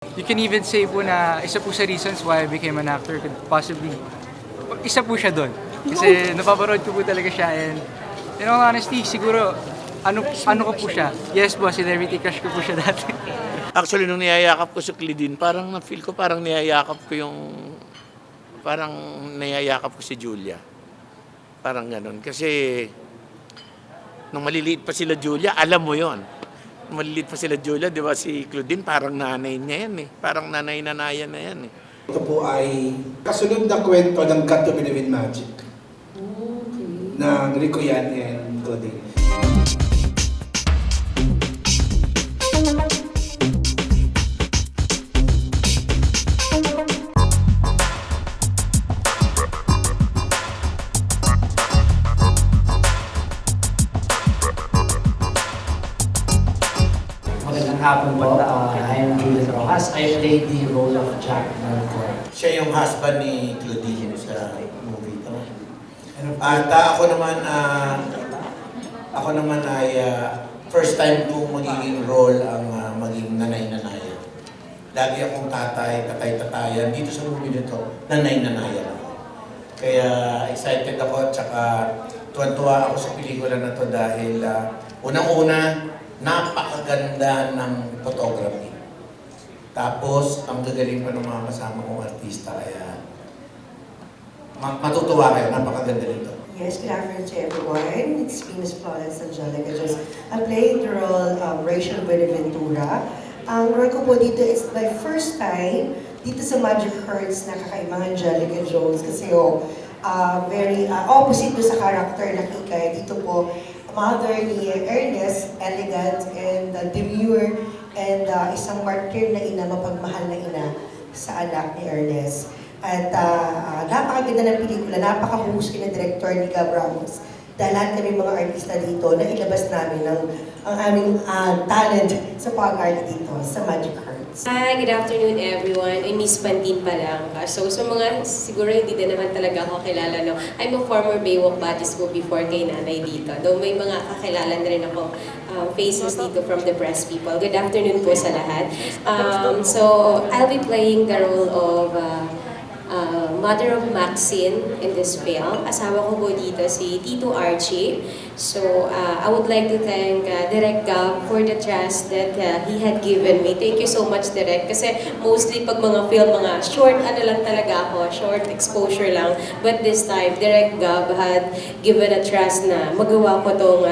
You can even say po na isa po sa reasons why I became an actor could possibly, isa po siya doon. Kasi napapanood ko po talaga siya and in all honesty, siguro, ano ko po siya. Yes po, celebrity crush ko po siya dati. Actually, nung niyayakap ko si Claudine, parang na-feel ko parang niyayakap ko si Julia. Parang ganun. Kasi, nung maliliit pa sila Julia, alam mo yon. Nung maliliit pa sila Julia, di ba si Claudine, parang nanay niya yan eh. Parang nanay-nanayan na yan eh. Ito po ay kasunod na kwento ng Got to Believe in Magic. Ng Rico Yan and Claudine. Magandang hapon po. I am Julian Rojas. I played the role of Jack Melkor. Siya yung husband ni Claudine sa movie ito. At ako naman ay first time kong magiging role ang maging nanay-nanayan. Lagi akong tatay-tatayan. Dito sa movie nito, nanay-nanayan ako. Kaya excited ako at saka tuwan-tuwa ako sa pelikula na to dahil unang-una, napakaganda ng photography. Tapos, ang gagaling pa ng mga kasama kong artista, kaya matutuwa kayo, napakaganda nito. Yes, good afternoon to everyone. It's Venus Florence Angelica. I played the role of Rachel Buenaventura. Ang role ko po dito is my first time dito sa Magic Hearts na kakaibang Angelica Jones kasi very opposite do sa character na Kikay. Dito po, mother ni Ernest, elegant and demure and isang martyr na ina, mapagmahal na ina sa anak ni Ernest. At napakaganda ng pelikula, napakahusay na director ni Gab Ramos. Dahil lahat kami mga artista dito na ilabas namin ang aming talent sa pag-art dito sa Magic Hearts. Hi, good afternoon everyone. I Miss Pantin pa lang. So sa mga siguro hindi din naman talaga ako kilala, no? I'm a former Baywalk Buddies ko before kay nanay dito. Though may mga kakilala na rin ako faces dito from the press people. Good afternoon po sa lahat. So I'll be playing the role of mother of Maxine in this film. Asawa ko po dito si Tito Archie. So I would like to thank Direk Gab for the trust that he had given me. Thank you so much, Direk. Kasi mostly pag mga film, mga short lang talaga ako, short exposure lang. But this time, Direk Gab had given a trust na magawa ko tong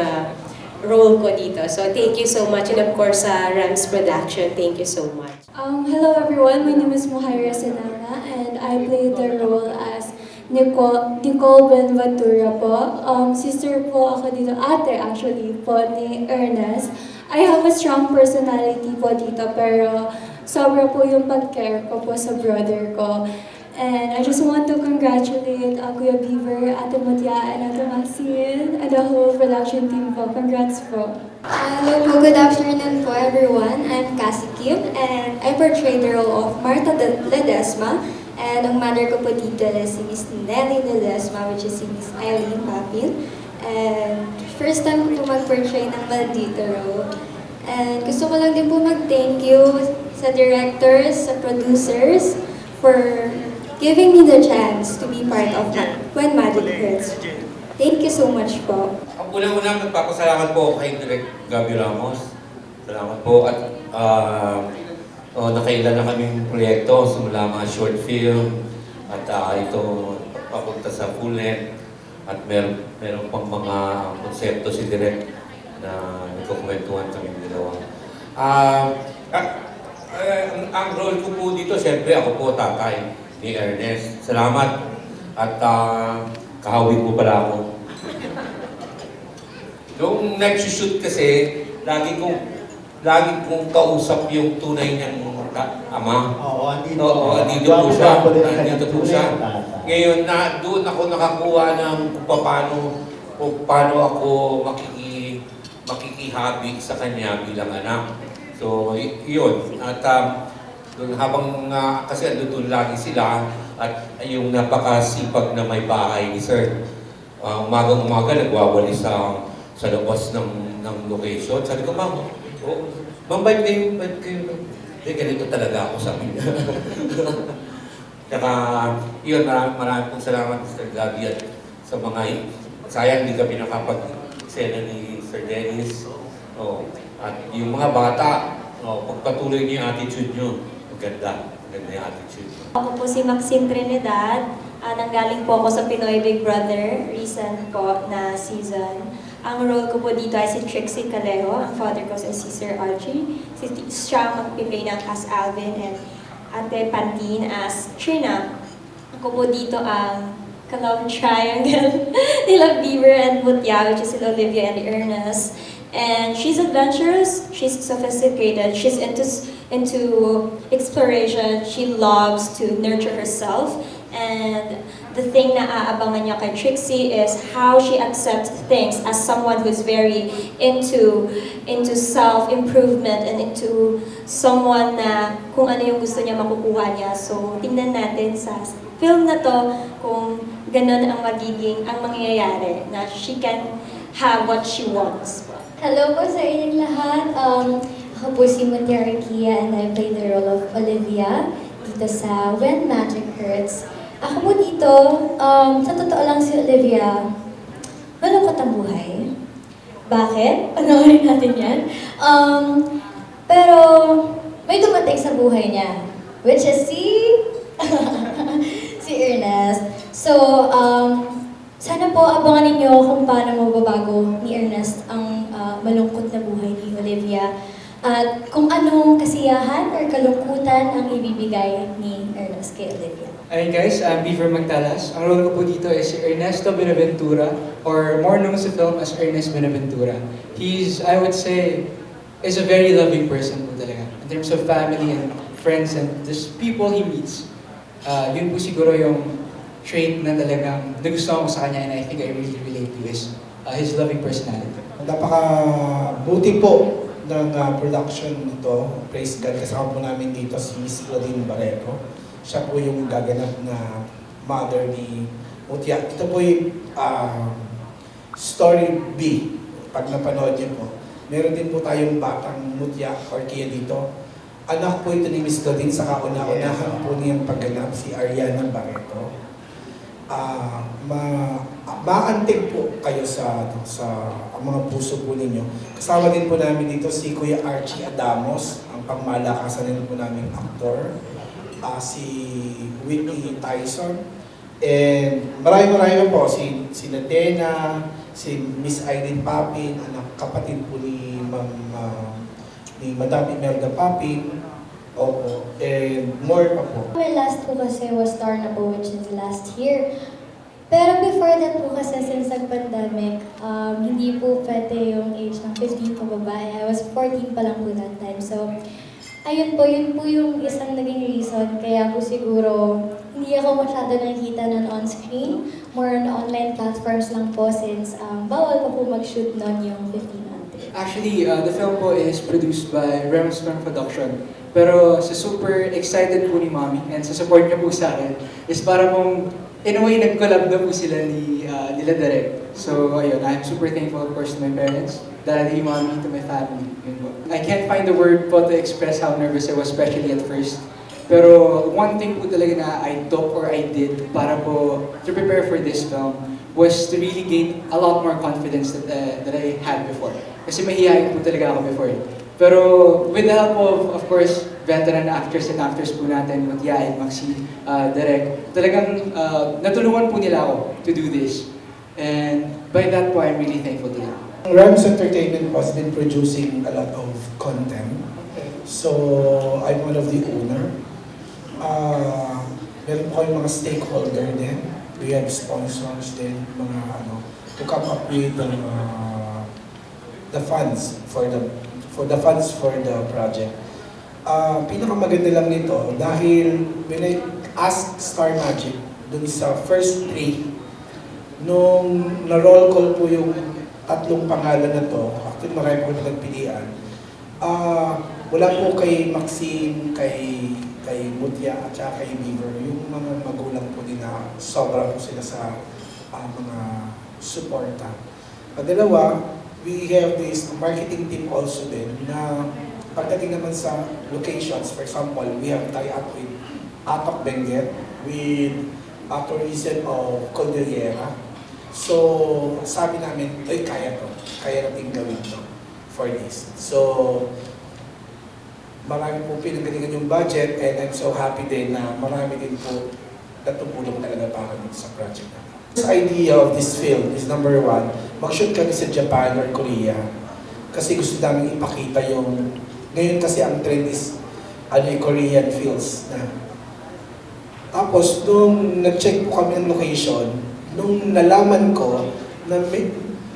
role ko dito. So thank you so much. And of course, Rams Production, thank you so much. Hello everyone, my name is Mohaira Senana and I played the role as Nicole Buenaventura po. Sister po ako dito, ate actually po ni Ernest. I have a strong personality po dito pero sobra po yung pag-care ko po sa brother ko. And I just want to congratulate Kuya Beaver, Ate Mutia, and Ate Maxine, and the whole production team po. Congrats po. Hello po, good afternoon po everyone. I'm Cassie Kim and I portray the role of Marta Ledesma. And ang mother ko po dito is si Miss Nelly Ledesma, which is si Miss Eileen Papin. And first time ko po mag-portray ng maldito role. And gusto ko lang din po mag-thank you sa directors, sa producers, for giving me the chance to be part of When Magic Hurts. Thank you so much po. Ang unang-unang nagpapasalamat po kay Direk Gabi Ramos. Salamat po at nakailan na kaming proyekto simula mga short film at ito papunta sa full length at meron pang mga konsepto si Direk na nagkukwentuhan kami dalawa. Ang role ko po dito, siyempre ako po tatay ni Ernest. Salamat at kahawig po pala ako. Yung nag-shoot kasi, lagi kong kausap yung tunay niyang ama. Andito po siya. Andito po siya. Ngayon, doon ako nakakuha ng kung paano ako makikihabi sa kanya bilang anak. So, yun. At doon habang kasi doon lagi sila at yung napakasipag na may bahay ni Sir. Umagang-umaga nagwawali sa labas ng location. Sabi ko, Ma'am, bait kayo. ganito talaga ako sabi niya. Tsaka, yun, marami pong salamat Mr. Gabby at sa mga, sayang hindi kami nakapag-eksena ni Sir Dennis. At yung mga bata, pagpatuloy niyo yung attitude niyo, maganda yung attitude. Ako po si Maxine Trinidad. Nanggaling po ako sa Pinoy Big Brother, recent po na season. Ang role ko po dito ay si Trixie Calejo. Ang father ko ay si Sir Archie. Siya ang magpiplay ng as Alvin and Ate Pantine as Trina. Ako po dito ang ka-love triangle nila Beaver and Mutya, which is sila Olivia and Ernest. And she's adventurous, she's sophisticated, she's into exploration, she loves to nurture herself. And the thing na aabangan niya kay Trixie is how she accepts things as someone who's very into self-improvement and into someone na kung ano yung gusto niya makukuha niya. So, tingnan natin sa film na to kung ganun ang mangyayari, na she can have what she wants. Hello po sa inyong lahat. Ako po si Mutya Arquia and I play the role of Olivia dito sa When Magic Hurts. Ako po dito, sa totoo lang si Olivia, malungkot ang buhay. Bakit? Panoorin natin yan. Pero may dumating sa buhay niya, which is si Ernest. So, sana po abangan ninyo kung paano mababago ni Ernest ang malungkot na buhay ni Olivia at kung anong kasiyahan or kalungkutan ang ibibigay ni Ernest kay Olivia. Ayun guys, I'm Beaver Magtalas. Ang role ko po dito is si Ernesto Benaventura, or more known sa film as Ernest Benaventura. He's, I would say, is a very loving person po talaga. In terms of family and friends and just people he meets. Yun po siguro yung trait na talagang nagustuhan ko sa kanya and I think I really relate to is his loving personality. Napaka-buti po ng production nito. Praise God, kasama po namin dito si Miss Claudine Barreto. Siya po yung gaganap na mother ni Mutya. Ito po yung story B. Pag napanood niyo po, meron din po tayong batang Mutya Arquia dito. Anak po ito ni Miss Claudine, sa kauna-unahan po niyang pagganap si Ariana Barreto. Maantig po kayo sa mga puso po ninyo. Kasama din po namin dito si Kuya Archie Adamos, ang pangmalakasan din po namin aktor. Si Whitney Tyson, and marami po, si Nadena, si Miss Irene Papin, anak kapatid po ni Madam Imelda Papin, opo, and more pa po. My last po kasi was Star na po, which is last year. Pero before that po kasi, since nag-pandemic, hindi po pwede yung age ng 15 pa babae. I was 14 pa lang po that time. So, ayun po, yun po yung isang naging reason. Kaya po siguro, hindi ako masyado nakikita ng on-screen. More on online platforms lang po since bawal pa po mag-shoot nun yung 15 until. Actually, the film po is produced by Rems Film Production. Pero sa super excited po ni Mommy and sa support niya po sa akin is para pong in a way nag-collab na po sila nila Direk. So ayun, I'm super thankful of course to my parents, Daddy, Mommy, to my family. Yun po. I can't find the word po to express how nervous I was, especially at first. Pero one thing po talaga na I took or I did para po to prepare for this film was to really gain a lot more confidence that I had before. Kasi mahihayin po talaga ako before. Pero with the help of course, veteran actors and actors po natin, Mutya and Maxine, Direk, talagang natulungan po nila ako to do this. And by that po, I'm really thankful to them. Rams Entertainment has been producing a lot of content. So, I'm one of the owner. Meron po yung mga stakeholder din. We have sponsors din, mga to come up with the funds for the project. Pinakamaganda lang nito dahil when I asked Star Magic dun sa first 3, nung na-roll call po yung tatlong pangalan na to, actually marami po nagpilian, wala po kay Maxine, kay Mutya at saka kay Beaver, yung mga magulang po nila, sobra po sila sa mga suporta. Dalawa, we have this marketing team also din na pagdating naman sa locations, for example, we have tie-up with Atok Benguet, with tourism of Cordillera. So, sabi namin, ay kaya to. Kaya natin gawin to for this. So, marami po pinagalingan yung budget and I'm so happy din na marami din po natutulong talaga para dito sa project natin. This idea of this film is number one, mag-shoot kami sa Japan or Korea kasi gusto namin ipakita yung, ngayon kasi ang trend is Korean films na. Tapos, nung nag-check po kami ng location, nung nalaman ko na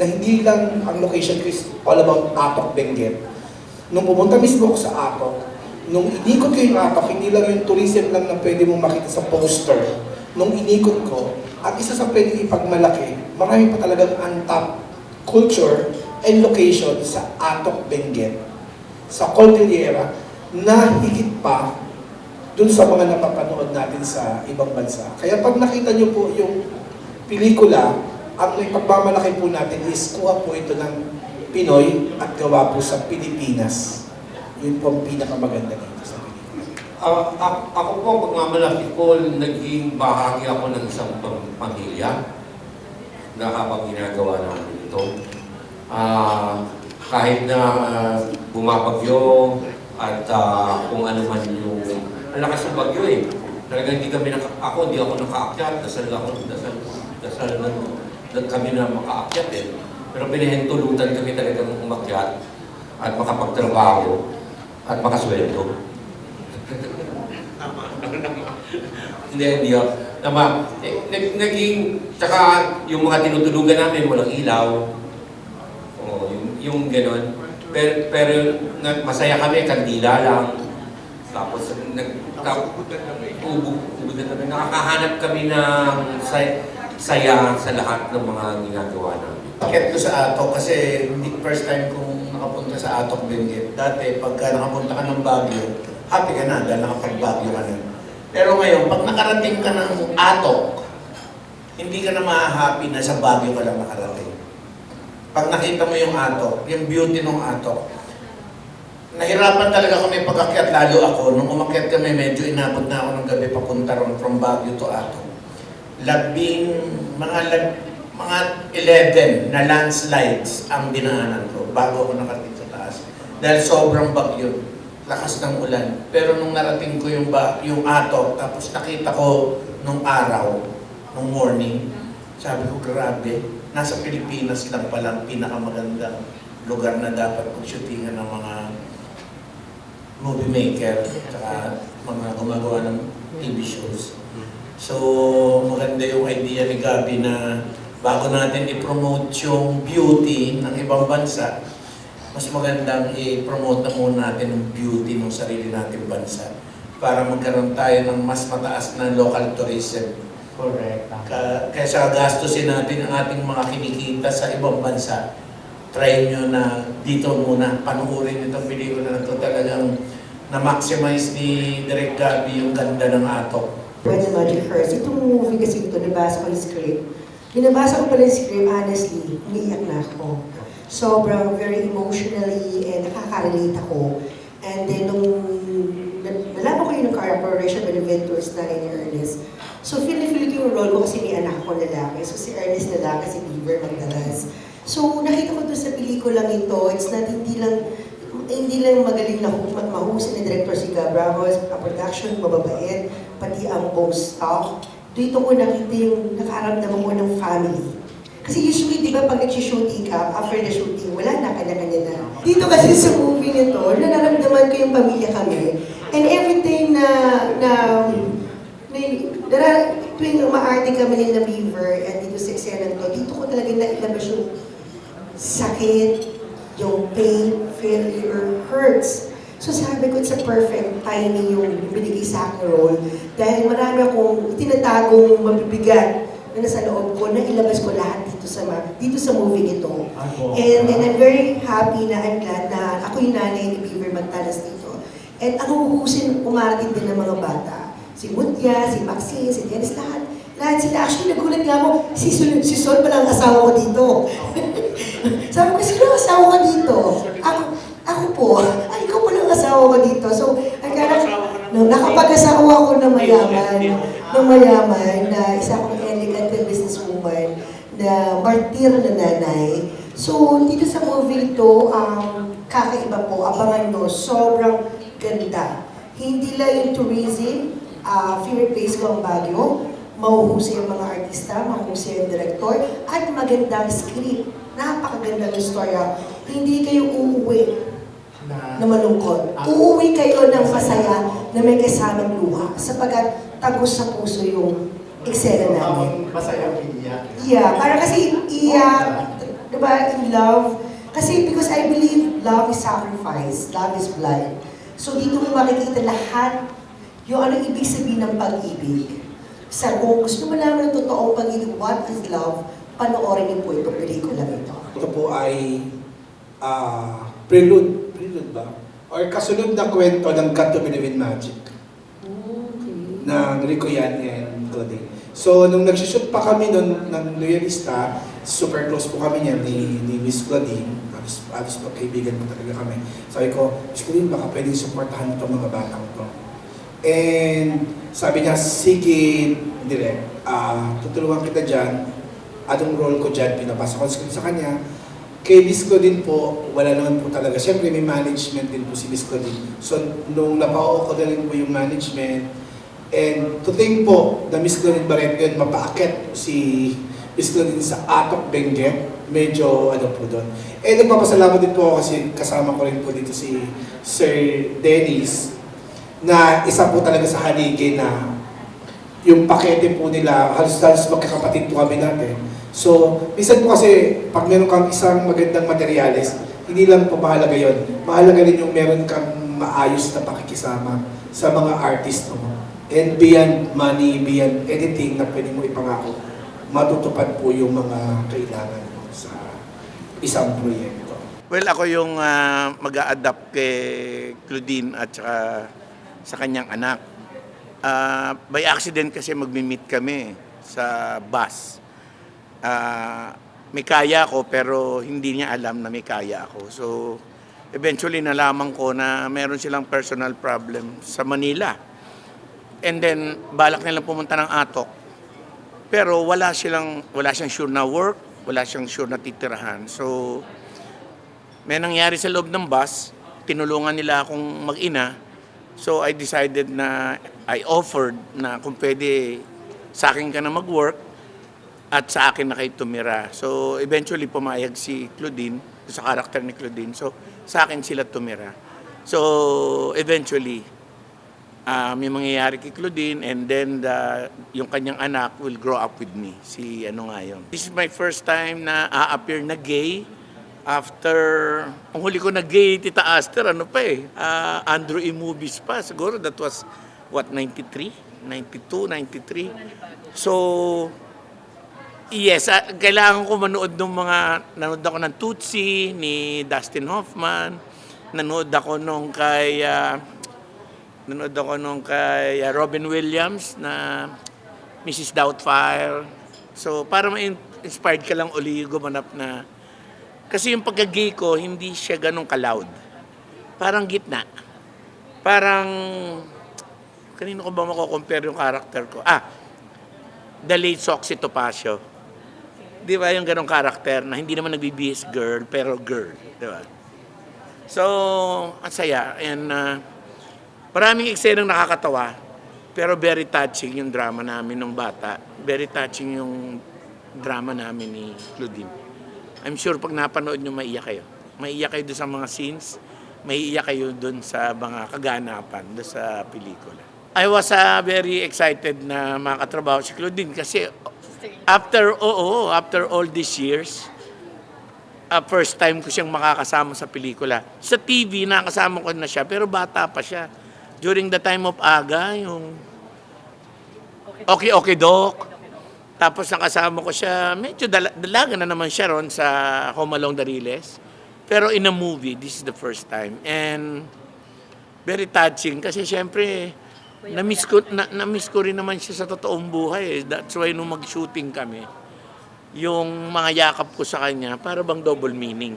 hindi lang ang location ko is all about Atok Benguet. Nung pumunta mismo ako sa Atok, nung inikot ko yung Atok, hindi lang yung tourism lang na pwede mong makita sa poster. Nung inikot ko, at isa sa pwedeng ipagmalaki, marami pa talagang untapped culture and location sa Atok Benguet, sa Cordillera, na higit pa dun sa mga napapanood natin sa ibang bansa. Kaya pag nakita nyo po yung pelikula, ang ipagmamalaki po natin is kuha po ito ng Pinoy at gawa po sa Pilipinas. Yun po ang pinakamaganda dito sa pelikula. Ako po, pagmamalaki ko, naging bahagi ako ng isang pamilya na habang ginagawa namin ito. Kahit na bumabagyo at kung ano man yung ang lakas ng bagyo eh. Talagang hindi kami hindi ako nakaakyat, dasal kami na makaakyat eh. Pero pinahintulutan kami talagang umakyat at makapagtrabaho at makasweldo. Hindi. Tama. Tsaka yung mga tinutulugan namin, walang ilaw. Yung gano'n. Pero masaya kami, kandila lang. Tapos, ubudan kami. Nakakahanap kami ng saya sa lahat ng mga ginagawa namin. Akit ko sa Atok kasi hindi first time kong nakapunta sa Atok Benguet. Dati, pagka nakapunta ka ng Baguio, happy ka na dahil nakapag-Baguio ka na. Pero ngayon, pag nakarating ka ng Atok, hindi ka na ma-happy na sa Baguio ka lang nakarating. Pag nakita mo yung Atok, yung beauty ng Atok, nahirapan talaga kami pag-akyat, lalo ako. Nung umakyat kami, medyo inabot na ako ng gabi papunta ron from Baguio to Atok. Mga 11 na landslides ang dinaanan ko bago ako nakarating sa taas. Dahil sobrang bagyo, lakas ng ulan. Pero nung narating ko yung Atok, tapos nakita ko nung araw, nung morning, sabi ko, grabe, nasa Pilipinas lang palang pinakamagandang lugar na dapat pag-shootingan ng mga movie maker at mga gumagawa ng TV shows. So, maganda yung idea ni Gabi na bago natin i-promote yung beauty ng ibang bansa, mas magandang i-promote na muna natin yung beauty ng sarili nating bansa para magkaroon tayo ng mas mataas na local tourism. Correct. Kaysa gastusin natin ang ating mga kinikita sa ibang bansa, try nyo na dito muna, panuorin itong pelikula na ito talagang na-maximize ni Direk Gabi yung ganda ng Atok. When the Magic Hurts, itong movie kasi ito, nabasa ko yung script. Binabasa ko pala yung script, honestly, umiiyak na ako. Sobrang very emotionally and nakaka-relate ako. And then nung nalaman ko yung character, Rachel Benaventura is nanay ni Ernest. So feel ko yung role ko kasi may anak ko lalaki. So si Ernest lalaki, si Beaver Magdalas. So nakita ko doon sa pelikulang ito, it's not hindi lang magaling na mahusay na director si Gab Ramos, ang production, mababait, pati ang post-stock. Dito ko nakita yung nakaramdaman ko ng family. Kasi usually, di ba, pag nag-shooting ka, after the shooting, wala na, kanya-kanya na. Dito kasi sa movie nito, nararamdaman ko yung pamilya kami. And everything tuwing umaarte kami nila Beaver, at dito sa eksena to, dito ko talaga nailabas yung sakit, yung pain, failure, hurts. So sabi ko, it's a perfect timing yung binigay sa akin role dahil marami akong itinatagong mabibigat na nasa loob ko na ilabas ko lahat dito sa movie ito. And I'm very happy na I'm glad na ako yung nanay ni Beaver Magtalas dito. And ang huhusin, umarating din ng mga bata. Si Mutya, si Maxine, si Dennis, lahat sila. Actually, nagulat nga ako, si Sol pala ang asawa ko dito. Sabi ko, sino ang asawa ko dito? Ako po. Ay, ikaw pala ang asawa ko dito. So, nakapag-asawa ko ng mayaman, na isa akong elegant na businesswoman, na martir na nanay. So, dito sa movie to, kakaiba po, abangan nyo, sobrang ganda. Hindi lang yung tourism, favorite place ko ang Baguio, mahuhusay ang mga artista, mahuhusay ang director, at magandang script. Napakaganda ng storya. Hindi kayo uuwi na malungkot. Uuwi kayo ng masaya na may kasamang luha sapagkat tagos sa puso yung eksena namin. Masaya iiyak. Yeah, para kasi iyak, diba, in love. Kasi because I believe love is sacrifice, love is blind. So dito mo makikita lahat yung ano ibig sabihin ng pag-ibig. Sa kung gusto mo malaman ng totoong pag-ibig, what is love, panoorin niyo po itong pelikula ito. Ito po ay prelude ba? Or kasunod na kwento ng Got to Believe in Magic. Ng Rico Yan and Claudine. So, nung nagsushoot pa kami nun ng Loyalista, super close po kami niya ni Miss Claudine. Alos magkaibigan po talaga kami. Sabi ko, Miss Claudine, baka pwedeng supportahan itong mga batang to. And sabi niya, sige, direct, tutulungan kita dyan. Anong role ko dyan, pinapasok ko sa kanya. Kay Miss Claudine po, wala naman po talaga. Siyempre, may management din po si Miss Claudine. So, nung napao ko na rin po yung management, and to think po na Miss Claudine Barreto yun, mapaakit si Miss Claudine sa Atok Benguet, medyo ano po doon. And nagpapasalamat din po ako kasi kasama ko rin po dito si Sir Dennis, na isa po talaga sa haligi na yung pakete po nila, halos magkakapatid po kami natin. So, minsan po kasi, pag meron kang isang magandang materyales, hindi lang po mahalaga yun. Mahalaga rin yung meron kang maayos na pakikisama sa mga artist mo. And beyond money, beyond anything na pwede mo ipangako, matutupad po yung mga kailangan mo sa isang proyekto. Well, ako yung mag-a-adapt kay Claudine at saka sa kanyang anak. By accident kasi magmi-meet kami sa bus. May kaya ako pero hindi niya alam na may kaya ako. So, eventually nalaman ko na meron silang personal problem sa Manila. And then, balak nilang pumunta ng Atok. Pero wala siyang sure na work, wala siyang sure na titirahan. So, may nangyari sa loob ng bus, tinulungan nila akong mag-ina. So, I decided na, I offered na kung pwede sa akin ka na mag-work, at sa akin na kayo tumira. So, eventually, pumayag si Claudine, sa karakter ni Claudine. So, sa akin sila tumira. So, eventually, may mangyayari kay Claudine and then yung kanyang anak will grow up with me. Si ano nga yun. This is my first time na a-appear na gay after, ang huli ko na gay, Tita Aster, ano pa eh, Andrew E. Movies pa. Siguro that was, what, 93? 92, 93? So, yes, kailangan ko manood nanood ako ng Tootsie ni Dustin Hoffman, nanood ako nung kay Robin Williams na Mrs. Doubtfire. So, para ma-inspired ka lang uli gumanap na, kasi yung pagka-gay ko, hindi siya ganun ka-loud. Parang gitna. Parang, kanino ko ba mako-compare yung karakter ko? The late Soxy Topacio. Di ba yung ganong karakter na hindi naman nagbibihis girl, pero girl. Di ba? So, ang saya. And maraming eksenang nakakatawa, pero very touching yung drama namin ng bata. Very touching yung drama namin ni Claudine. I'm sure pag napanood nyo, maiyak kayo. Maiyak kayo doon sa mga scenes, maiyak kayo doon sa mga kaganapan, doon sa pelikula. I was very excited na makatrabaho si Claudine kasi after all these years, first time ko siyang makakasama sa pelikula. Sa TV, nakasama ko na siya, pero bata pa siya. During the time of Aga, yung Okay Doc. Tapos nakasama ko siya, medyo dalaga na naman siya ron sa Home Along the Riles. Pero in a movie, this is the first time. And very touching kasi syempre, na-miss ko rin naman siya sa totoong buhay. That's why nung mag-shooting kami, yung mga yakap ko sa kanya, para bang double meaning.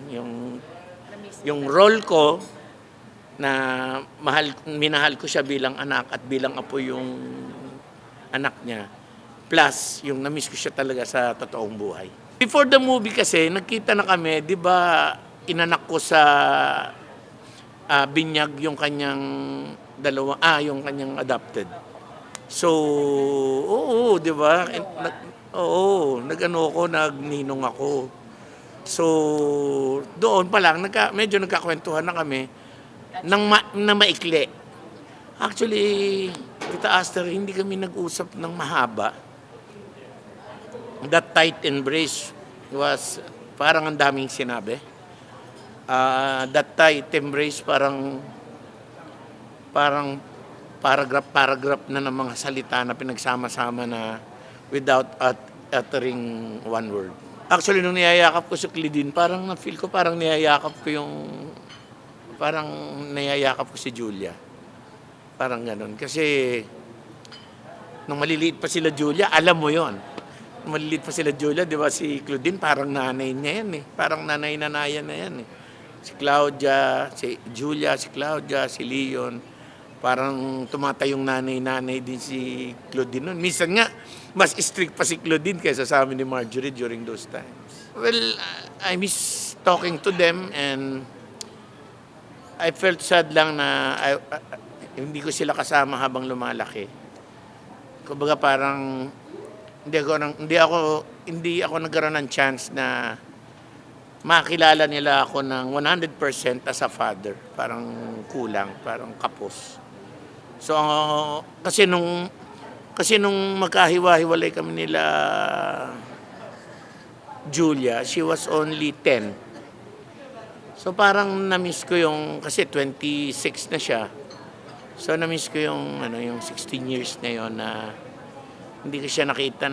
Yung role ko, na minahal ko siya bilang anak at bilang apo yung anak niya. Plus, yung na-miss ko siya talaga sa totoong buhay. Before the movie kasi, nagkita na kami, di ba, inanak ko sa Binyag yung kanyang yung kanyang adopted. So, oo, di ba? Nagninong ako. So, doon pa lang, medyo nagkakwentuhan na kami na maikli. Actually, Tita Aster, hindi kami nag-usap ng mahaba. That tight embrace was parang ang daming sinabi. That tight embrace parang paragraph na ng mga salita na pinagsama-sama na without uttering one word. Actually, nung niyayakap ko si Claudine, parang na-feel ko parang niyayakap ko si Julia. Parang ganun. Kasi nung maliliit pa sila Julia, alam mo yon. Nung maliliit pa sila Julia, di ba si Claudine, parang nanay niya yan eh. Parang nanay-nanayan na yan eh. Si Claudia, si Julia, si Claudia, si Leon. Parang tumatayong nanay-nanay din si Claudine nun. Minsan nga, mas strict pa si Claudine kaysa sa amin ni Marjorie during those times. Well, I miss talking to them and I felt sad lang na hindi ko sila kasama habang lumalaki. Kumbaga parang hindi ako nagkaroon ng chance na makilala nila ako ng 100% as a father. Parang kulang, parang kapos. So kasi nung magkahiwa-hiwalay kami nila Julia, she was only 10. So parang na-miss ko kasi 26 na siya. So na-miss ko yung 16 years na yon na hindi ko siya nakita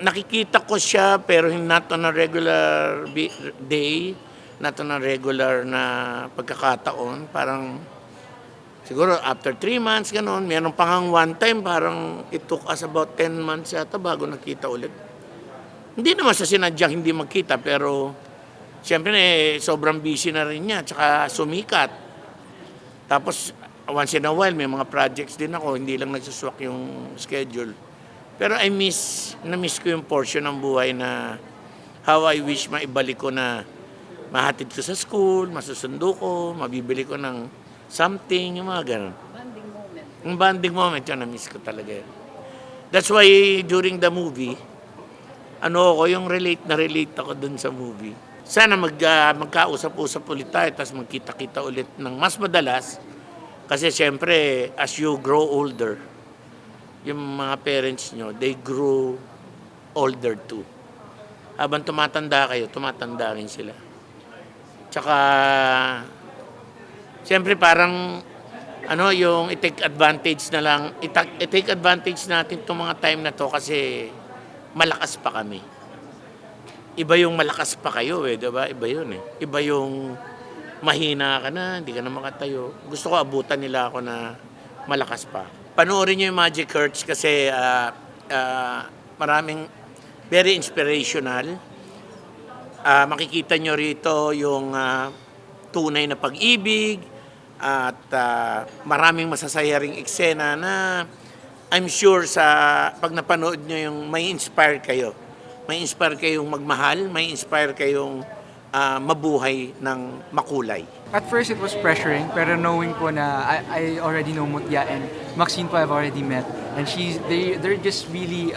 nakikita ko siya pero not on a regular day, not on a regular na pagkakataon. Parang siguro after 3 months, gano'n. Meron pa ngang one time, parang it took us about 10 months yata bago nakita ulit. Hindi naman sa sinadyang hindi magkita, pero siyempre sobrang busy na rin niya, tsaka sumikat. Tapos once in a while, may mga projects din ako, hindi lang nagsuswak yung schedule. Pero na-miss ko yung portion ng buhay na how I wish maibalik ko na mahatid ko sa school, masusundo ko, mabibili ko ng something, yung mga ganun. Yung bonding moment, yun, na-miss ko talaga yun. That's why during the movie, yung relate ako dun sa movie. Sana magkausap-usap ulit tayo, tapos magkita-kita ulit ng mas madalas. Kasi siyempre, as you grow older, yung mga parents nyo, they grow older too. Habang tumatanda kayo, tumatanda rin sila. Tsaka, siyempre parang, yung i-take advantage na lang, i-take advantage natin itong mga time na to kasi malakas pa kami. Iba yung malakas pa kayo diba? Iba yun Iba yung mahina ka na, hindi ka na makatayo. Gusto ko abutan nila ako na malakas pa. Panoorin nyo yung Magic Hurts kasi maraming very inspirational. Makikita nyo rito yung tunay na pag-ibig at maraming masasayaring eksena na I'm sure pag napanood nyo yung may inspire kayo. May inspire kayong magmahal, may inspire kayong mabuhay ng makulay. At first, it was pressuring, pero knowing po na I already know Mutya and Maxine po I've already met. And they're just really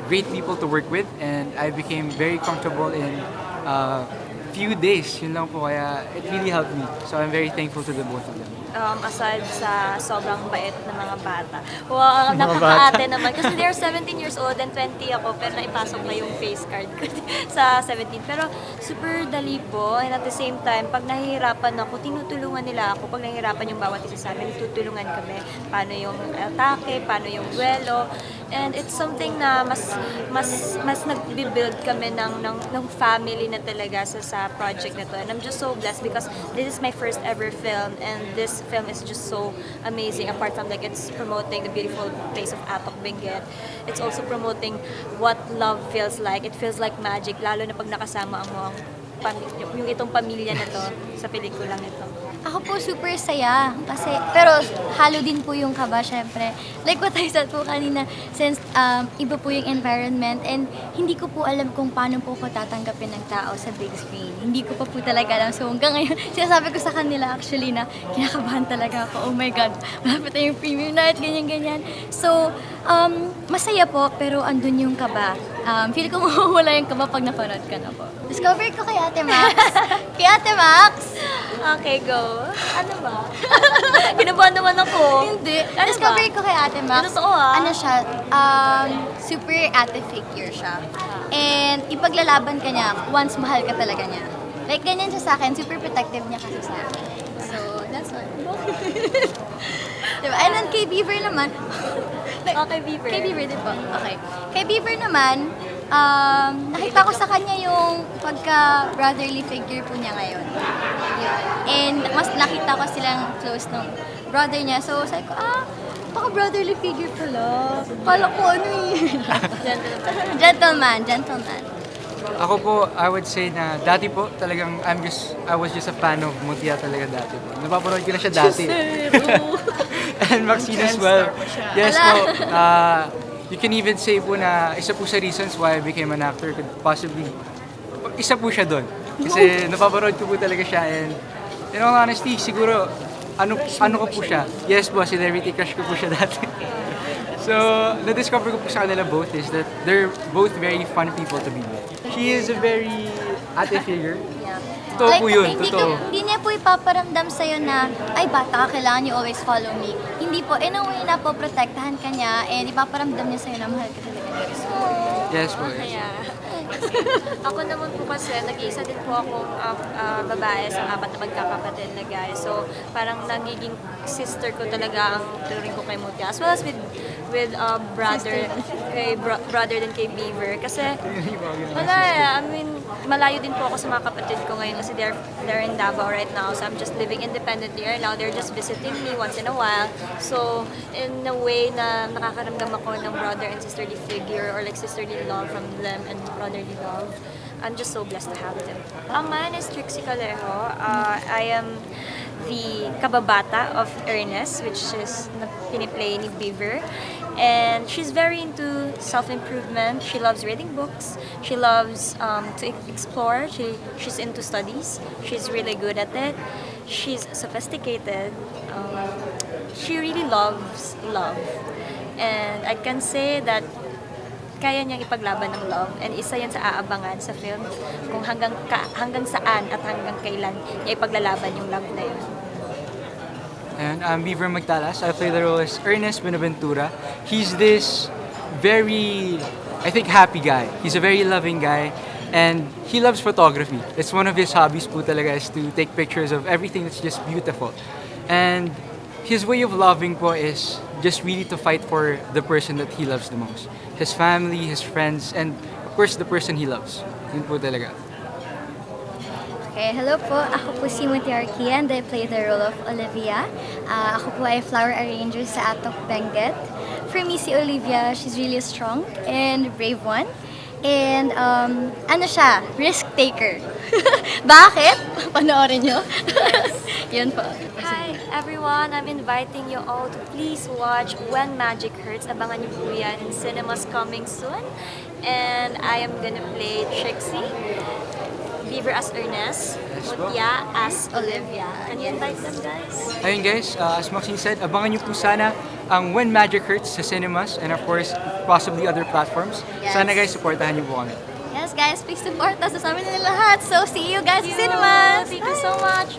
great people to work with. And I became very comfortable in few days. Yun lang po, kaya it really helped me. So I'm very thankful to the both of them. Aside sa sobrang bait na mga bata. Wow, nakakaate naman. Kasi they're 17 years old and 20 ako, pero naipasok na yung face card ko sa 17. Pero super dali po, and at the same time, pag nahihirapan ako, tinutulungan nila ako. Pag nahihirapan yung bawat isa sa amin, tutulungan kami. Paano yung atake, paano yung duelo. And it's something na mas nag-build kami ng family na talaga sa project na to. And I'm just so blessed because this is my first ever film, and this film is just so amazing. Apart from it's promoting the beautiful place of Atok Benguet, it's also promoting what love feels like. It feels like magic, lalo na pag nakasama mo yung itong pamilya na to sa pelikulang ito. Ako po super saya kasi pero halo din po yung kaba syempre. Like what I said po kanina, since iba po yung environment and hindi ko po alam kung paano po ko tatanggapin ng tao sa big screen. Hindi ko pa po talaga alam. So hanggang ngayon, sinasabi ko sa kanila actually na kinakabahan talaga ako. Oh my God, malapit na yung premiere night, ganyan-ganyan. So, masaya po pero andun yung kaba. Feel ko mawawala yung kaba pag napanood ka na po. Discover ko kay Ate Max. Kay Ate Max! Okay, go. Ano ba? Kinabahan naman ako. Hindi. Ano Discover ba? ko kay Ate Max. Totoo, ah. Ano siya, super ate figure siya. And ipaglalaban ka niya once mahal ka talaga niya. Like ganyan siya sa akin, super protective niya kasi sa akin. So, that's all. Diba? And then kay Beaver naman, Okay, Beaver. kay Beaver din po. Okay. Kay Beaver naman, nakita ko sa kanya yung pagka-brotherly figure po niya ngayon. Yun. And mas nakita ko silang close nung brother niya. So, sabi ko, baka brotherly figure pala. Kala ko ano Gentleman. Ako po, I would say na dati po talagang I was just a fan of Mutia talaga dati po. Napapanood ko na siya dati. And Maxine as well. Yes po. You can even say po na isa po sa reasons why I became an actor could possibly, isa po siya doon. Kasi napapanood ko po talaga siya and in all honesty, siguro ano ko po siya. Yes po, celebrity crush ko po siya dati. So, na-discover ko po sa kanila both is that they're both very fun people to be with. She is a very ate figure. Totoo po yun, totoo. Hindi niya po ipaparamdam sa'yo na, ay bata ka, kailangan you always follow me. Hindi po, in a way na po, protektahan ka niya and ipaparamdam niya sa'yo na mahal ka talaga niya. Yes po, yes. Kaya, ako naman po kasi, nag-iisa din po akong babae sa 4 na magkakapatid na guys. So, parang nagiging sister ko talaga ang turing ko kay Mutia. As well as with brother, brother din kay Beaver. Kasi, wala I mean, malayo din po ako sa mga kapatid ko ngayon kasi they're in Davao right now. So, I'm just living independently right now. They're just visiting me once in a while. So, in a way na nakakaramdam ako ng brother and sisterly figure or like sisterly love from them and brotherly love. I'm just so blessed to have them. Mine is Trixie Calejo. I am the kababata of Ernest, which is na piniplay ni Beaver. And she's very into self-improvement. She loves reading books. She loves to explore. She's into studies. She's really good at it. She's sophisticated. She really loves love. And I can say that kaya niyang ipaglaban ng love and isa yan sa aabangan sa film kung hanggang saan at hanggang kailan niya ipaglalaban yung love na yun. And I'm Beaver Magtalas. I play the role as Ernest Benaventura. He's this very, I think, happy guy. He's a very loving guy and he loves photography. It's one of his hobbies po talaga is to take pictures of everything that's just beautiful. And his way of loving po is just really to fight for the person that he loves the most. His family, his friends, and of course the person he loves. Yun po talaga. Okay, hello po. Ako po si Mutia Arquia and I play the role of Olivia. Ako po ay flower arranger sa Atok Benguet. For me, si Olivia, she's really a strong and brave one. And ano siya, risk taker. Bakit? Panoorin nyo. Yun po. Hi everyone! I'm inviting you all to please watch When Magic Hurts. Abangan niyo po yan in cinemas coming soon. And I am gonna play Trixie, Beaver as Ernest, Mutia as Olivia. Can you invite them, guys? Ayun guys, as Maxine said, abangan niyo po sana ang When Magic Hurts sa cinemas and of course, possibly other platforms. Yes. Sana guys, supportahan niyo po kami. Yes guys, please support us sa amin nila lahat. So see you guys sa cinemas! Thank you so much!